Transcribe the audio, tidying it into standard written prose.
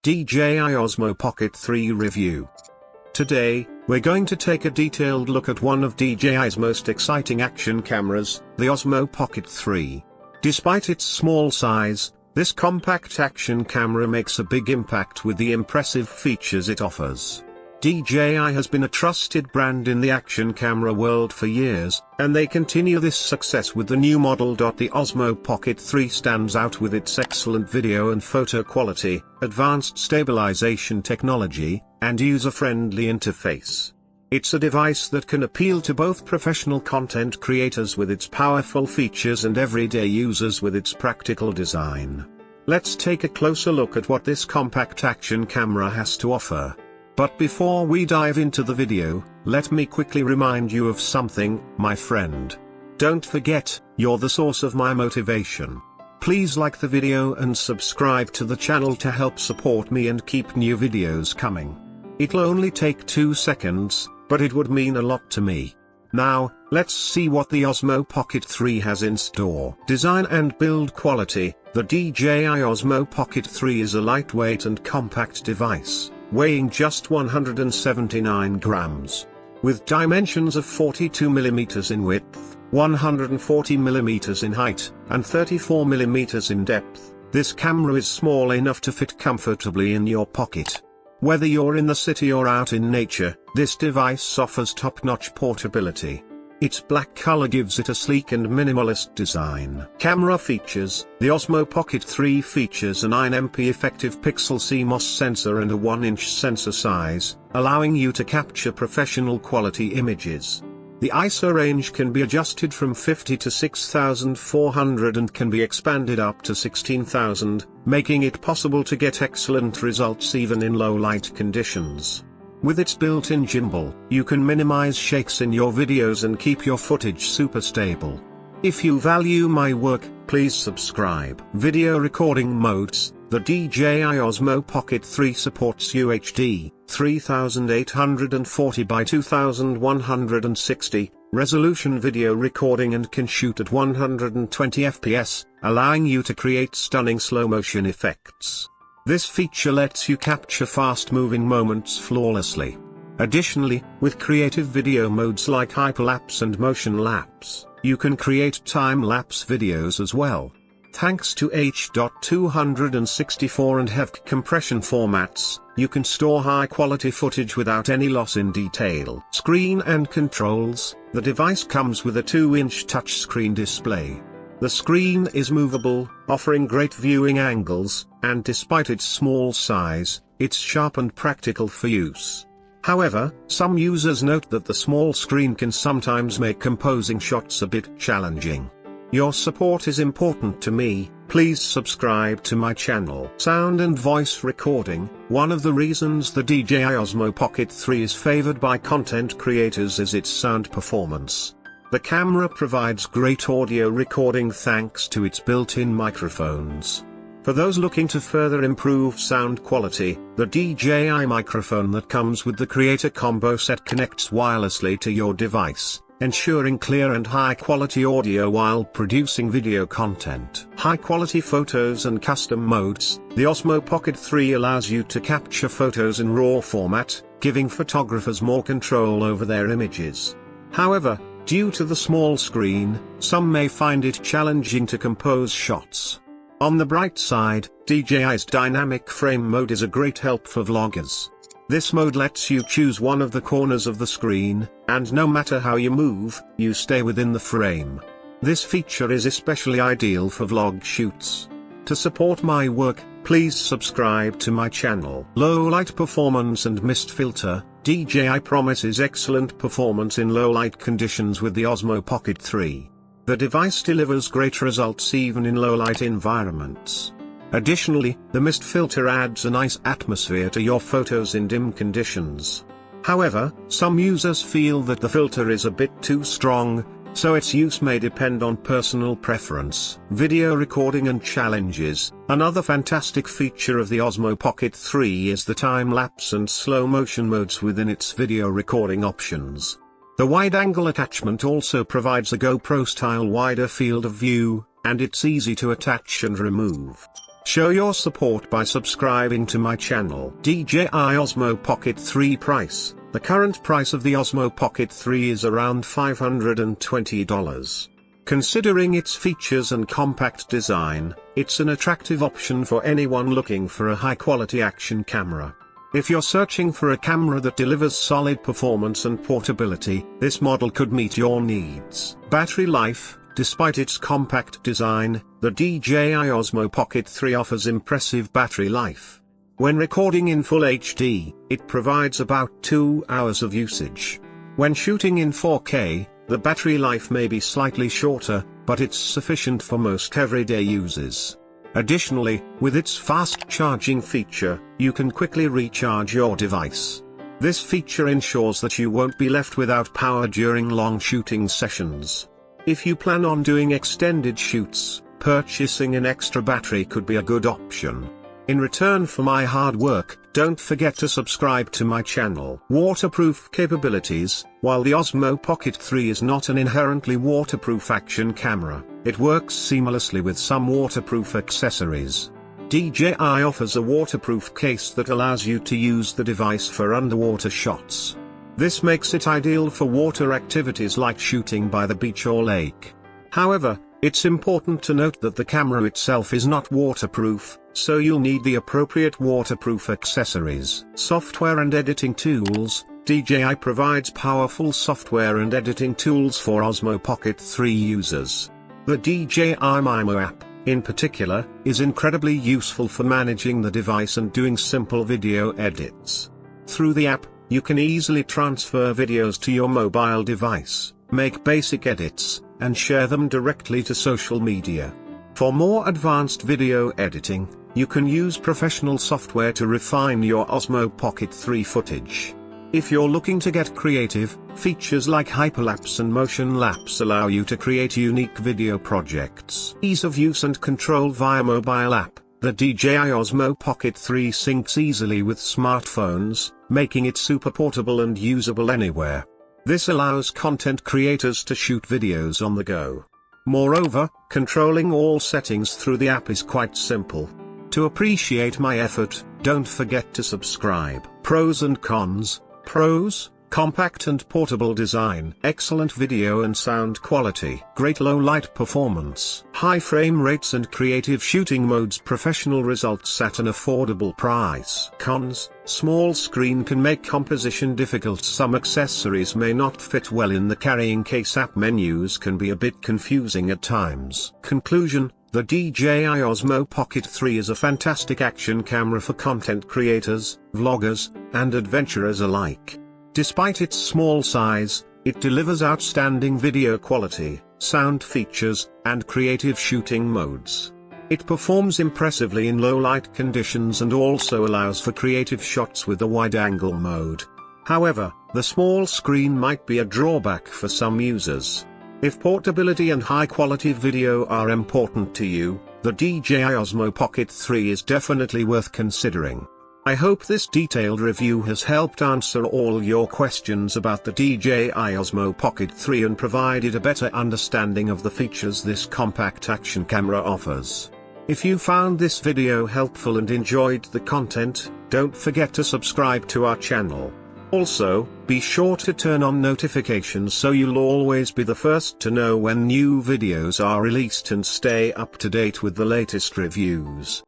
DJI Osmo Pocket 3 review. Today, we're going to take a detailed look at one of DJI's most exciting action cameras, the Osmo Pocket 3. Despite its small size, this compact action camera makes a big impact with the impressive features it offers. DJI has been a trusted brand in the action camera world for years, and they continue this success with the new model. The Osmo Pocket 3 stands out with its excellent video and photo quality, advanced stabilization technology, and user-friendly interface. It's a device that can appeal to both professional content creators with its powerful features and everyday users with its practical design. Let's take a closer look at what this compact action camera has to offer. But before we dive into the video, let me quickly remind you of something, my friend. Don't forget, you're the source of my motivation. Please like the video and subscribe to the channel to help support me and keep new videos coming. It'll only take 2 seconds, but it would mean a lot to me. Now, let's see what the Osmo Pocket 3 has in store. Design and build quality. The DJI Osmo Pocket 3 is a lightweight and compact device, weighing just 179 grams. With dimensions of 42mm in width, 140mm in height, and 34mm in depth, this camera is small enough to fit comfortably in your pocket. Whether you're in the city or out in nature, this device offers top-notch portability. Its black color gives it a sleek and minimalist design. Camera features. The Osmo Pocket 3 features a 9MP effective pixel CMOS sensor and a 1-inch sensor size, allowing you to capture professional quality images. The ISO range can be adjusted from 50 to 6400 and can be expanded up to 16,000, making it possible to get excellent results even in low light conditions. With its built-in gimbal, you can minimize shakes in your videos and keep your footage super stable. If you value my work, please subscribe. Video recording modes. The DJI Osmo Pocket 3 supports UHD, 3840 by 2160, resolution video recording and can shoot at 120 fps, allowing you to create stunning slow-motion effects. This feature lets you capture fast-moving moments flawlessly. Additionally, with creative video modes like hyperlapse and motion lapse, you can create time-lapse videos as well. Thanks to H.264 and HEVC compression formats, you can store high-quality footage without any loss in detail. Screen and controls. The device comes with a 2-inch touchscreen display. The screen is movable, offering great viewing angles, and despite its small size, it's sharp and practical for use. However, some users note that the small screen can sometimes make composing shots a bit challenging. Your support is important to me. Please subscribe to my channel. Sound and voice recording. One of the reasons the DJI Osmo Pocket 3 is favored by content creators is its sound performance. The camera provides great audio recording thanks to its built-in microphones. For those looking to further improve sound quality, the DJI microphone that comes with the Creator Combo set connects wirelessly to your device, ensuring clear and high-quality audio while producing video content. High-quality photos and custom modes. The Osmo Pocket 3 allows you to capture photos in RAW format, giving photographers more control over their images. However, due to the small screen, some may find it challenging to compose shots. On the bright side, DJI's dynamic frame mode is a great help for vloggers. This mode lets you choose one of the corners of the screen, and no matter how you move, you stay within the frame. This feature is especially ideal for vlog shoots. To support my work, please subscribe to my channel. Low light performance and mist filter. DJI promises excellent performance in low light conditions with the Osmo Pocket 3. The device delivers great results even in low light environments. Additionally, the mist filter adds a nice atmosphere to your photos in dim conditions. However, some users feel that the filter is a bit too strong, so its use may depend on personal preference. Video recording and challenges. Another fantastic feature of the Osmo Pocket 3 is the time-lapse and slow-motion modes within its video recording options. The wide-angle attachment also provides a GoPro-style wider field of view, and it's easy to attach and remove. Show your support by subscribing to my channel. DJI Osmo Pocket 3 price. The current price of the Osmo Pocket 3 is around $520. Considering its features and compact design, it's an attractive option for anyone looking for a high-quality action camera. If you're searching for a camera that delivers solid performance and portability, this model could meet your needs. Battery life. Despite its compact design, the DJI Osmo Pocket 3 offers impressive battery life. When recording in Full HD, it provides about 2 hours of usage. When shooting in 4K, the battery life may be slightly shorter, but it's sufficient for most everyday uses. Additionally, with its fast charging feature, you can quickly recharge your device. This feature ensures that you won't be left without power during long shooting sessions. If you plan on doing extended shoots, purchasing an extra battery could be a good option. In return for my hard work, don't forget to subscribe to my channel. Waterproof capabilities. While the Osmo Pocket 3 is not an inherently waterproof action camera, it works seamlessly with some waterproof accessories. DJI offers a waterproof case that allows you to use the device for underwater shots. This makes it ideal for water activities like shooting by the beach or lake. However, it's important to note that the camera itself is not waterproof, so you'll need the appropriate waterproof accessories. Software and editing tools. DJI provides powerful software and editing tools for Osmo Pocket 3 users. The DJI Mimo app, in particular, is incredibly useful for managing the device and doing simple video edits. Through the app, you can easily transfer videos to your mobile device, make basic edits, and share them directly to social media. For more advanced video editing, you can use professional software to refine your Osmo Pocket 3 footage. If you're looking to get creative, features like hyperlapse and motion lapse allow you to create unique video projects. Ease of use and control via mobile app. The DJI Osmo Pocket 3 syncs easily with smartphones, making it super portable and usable anywhere. This allows content creators to shoot videos on the go. Moreover, controlling all settings through the app is quite simple. To appreciate my effort, don't forget to subscribe. Pros and cons. Pros: compact and portable design, excellent video and sound quality, great low light performance, high frame rates and creative shooting modes, professional results at an affordable price. Cons: small screen can make composition difficult, some accessories may not fit well in the carrying case, app menus can be a bit confusing at times. Conclusion: the DJI Osmo Pocket 3 is a fantastic action camera for content creators, vloggers, and adventurers alike. Despite its small size, it delivers outstanding video quality, sound features, and creative shooting modes. It performs impressively in low light conditions and also allows for creative shots with the wide-angle mode. However, the small screen might be a drawback for some users. If portability and high-quality video are important to you, the DJI Osmo Pocket 3 is definitely worth considering. I hope this detailed review has helped answer all your questions about the DJI Osmo Pocket 3 and provided a better understanding of the features this compact action camera offers. If you found this video helpful and enjoyed the content, don't forget to subscribe to our channel. Also, be sure to turn on notifications so you'll always be the first to know when new videos are released and stay up to date with the latest reviews.